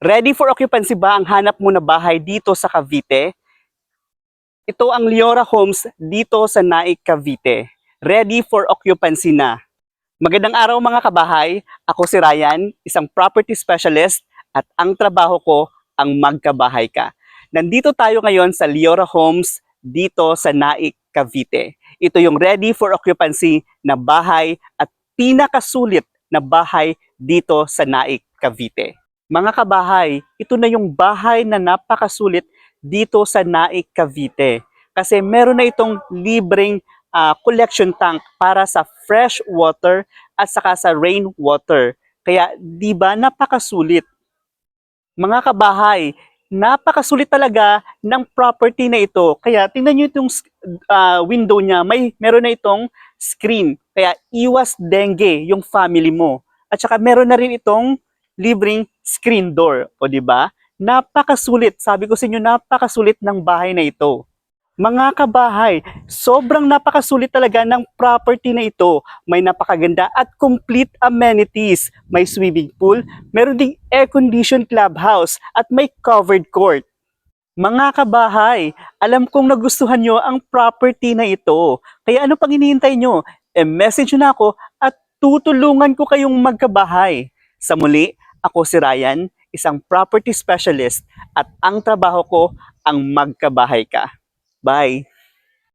Ready for occupancy ba ang hanap mo na bahay dito sa Cavite? Ito ang Leora Homes dito sa Naik, Cavite. Ready for occupancy na. Magandang araw mga kabahay. Ako si Ryan, isang property specialist at ang trabaho ko ang magkabahay ka. Nandito tayo ngayon sa Leora Homes dito sa Naik, Cavite. Ito yung ready for occupancy na bahay at pinakasulit na bahay dito sa Naik, Cavite. Mga kabahay, ito na yung bahay na napakasulit dito sa Naik, Cavite. Kasi meron na itong libreng collection tank para sa fresh water at saka sa rainwater. Kaya di ba napakasulit? Mga kabahay, napakasulit talaga ng property na ito. Kaya tingnan nyo itong window niya, meron na itong screen. Kaya iwas dengue yung family mo. At saka meron na rin itong libreng screen door. O di ba? Napakasulit. Sabi ko sa inyo, napakasulit ng bahay na ito. Mga kabahay, sobrang napakasulit talaga ng property na ito. May napakaganda at complete amenities. May swimming pool, meron ding air-conditioned clubhouse at may covered court. Mga kabahay, alam kong nagustuhan nyo ang property na ito. Kaya ano pang hinihintay nyo? E-message nyo na ako at tutulungan ko kayong magkabahay. Sa muli, ako si Ryan, isang property specialist at ang trabaho ko ang magkabahay ka. Bye!